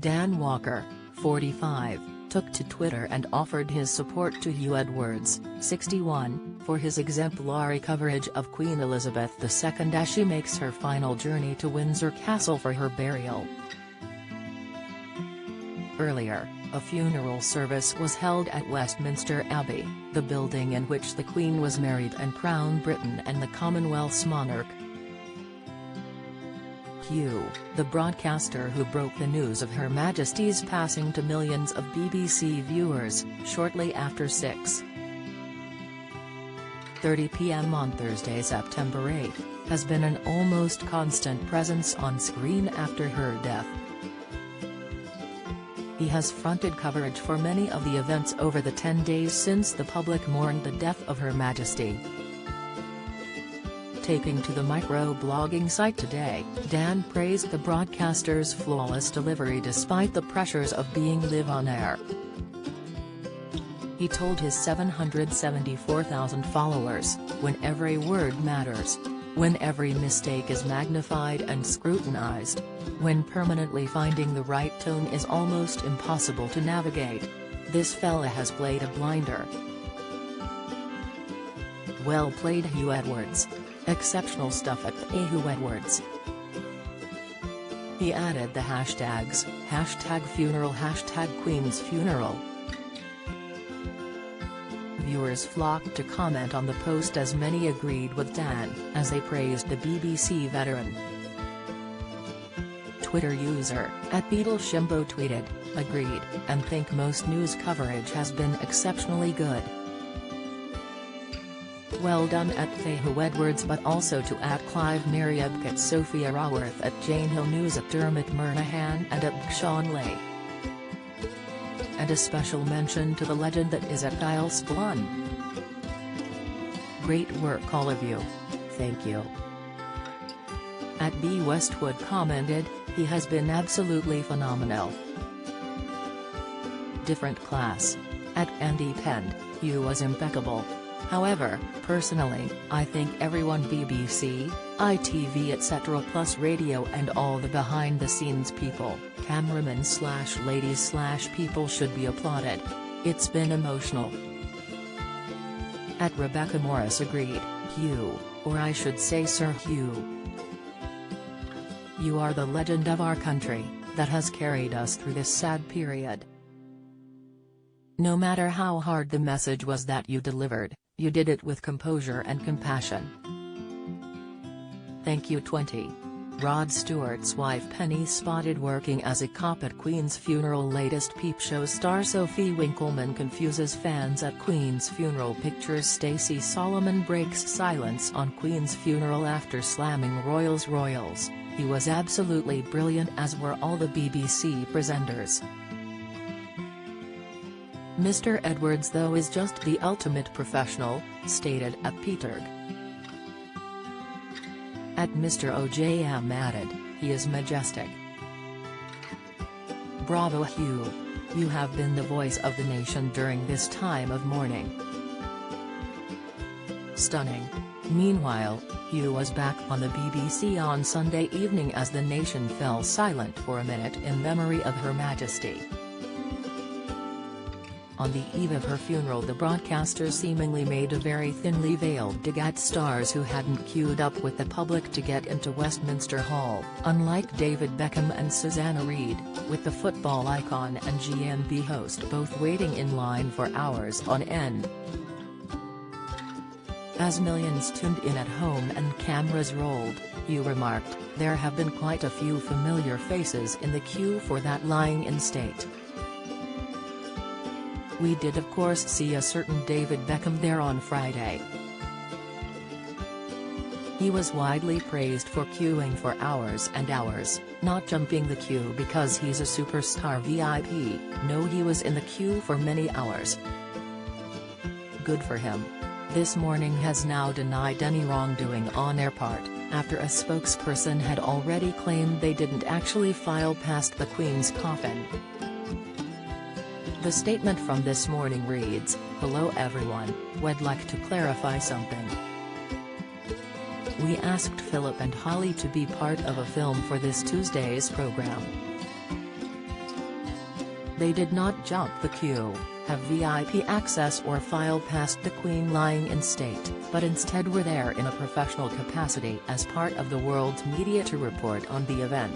Dan Walker, 45, took to Twitter and offered his support to Hugh Edwards, 61, for his exemplary coverage of Queen Elizabeth II as she makes her final journey to Windsor Castle for her burial. Earlier, a funeral service was held at Westminster Abbey, the building in which the Queen was married and crowned Britain and the Commonwealth's monarch. Hugh, the broadcaster who broke the news of Her Majesty's passing to millions of BBC viewers, shortly after 6:30 p.m. on Thursday, September 8, has been an almost constant presence on screen after her death. He has fronted coverage for many of the events over the 10 days since the public mourned the death of Her Majesty. Taking to the micro-blogging site today, Dan praised the broadcaster's flawless delivery despite the pressures of being live on air. He told his 774,000 followers, "When every word matters. When every mistake is magnified and scrutinized. When permanently finding the right tone is almost impossible to navigate. This fella has played a blinder." Well played, Hugh Edwards. Exceptional stuff at Hugh Edwards. He added the hashtags, #funeral, #Queen's funeral. Viewers flocked to comment on the post as many agreed with Dan, as they praised the BBC veteran. Twitter user, @BeatleShimbo tweeted, "Agreed, and think most news coverage has been exceptionally good. Well done at Hugh Edwards, but also to @Clive Mariabke, Sophia Raworth, @Jane Hill News, @Dermot Murnahan and @Sean Lay. And a special mention to the legend that is @Giles Blun. Great work all of you. Thank you." @B Westwood commented, "He has been absolutely phenomenal. Different class." @Andy Pend, "Hugh was impeccable. However, personally, I think everyone BBC, ITV etc. plus radio and all the behind-the-scenes people, cameramen/ladies/people should be applauded. It's been emotional." @Rebecca Morris agreed, "Hugh, or I should say Sir Hugh. You are the legend of our country, that has carried us through this sad period. No matter how hard the message was that you delivered, you did it with composure and compassion. Thank you." 20. Rod Stewart's wife Penny spotted working as a cop at Queen's funeral. Latest Peep Show star Sophie Winkleman confuses fans at Queen's funeral. Pictures. Stacey Solomon breaks silence on Queen's funeral after slamming Royals. "He was absolutely brilliant, as were all the BBC presenters. Mr. Edwards though is just the ultimate professional," stated @Peterg. @Mr. OJM added, "He is majestic. Bravo Hugh. You have been the voice of the nation during this time of mourning. Stunning." Meanwhile, Hugh was back on the BBC on Sunday evening as the nation fell silent for a minute in memory of Her Majesty. On the eve of her funeral, the broadcaster seemingly made a very thinly veiled dig at stars who hadn't queued up with the public to get into Westminster Hall, unlike David Beckham and Susanna Reid, with the football icon and GMB host both waiting in line for hours on end. As millions tuned in at home and cameras rolled, Hugh remarked, "There have been quite a few familiar faces in the queue for that lying in state. We did of course see a certain David Beckham there on Friday. He was widely praised for queuing for hours and hours, not jumping the queue because he's a superstar VIP, no, he was in the queue for many hours. Good for him. This morning has now denied any wrongdoing on their part, after a spokesperson had already claimed they didn't actually file past the Queen's coffin." The statement from this morning reads, "Hello everyone, we'd like to clarify something. We asked Philip and Holly to be part of a film for this Tuesday's program. They did not jump the queue, have VIP access or file past the Queen lying in state, but instead were there in a professional capacity as part of the world's media to report on the event.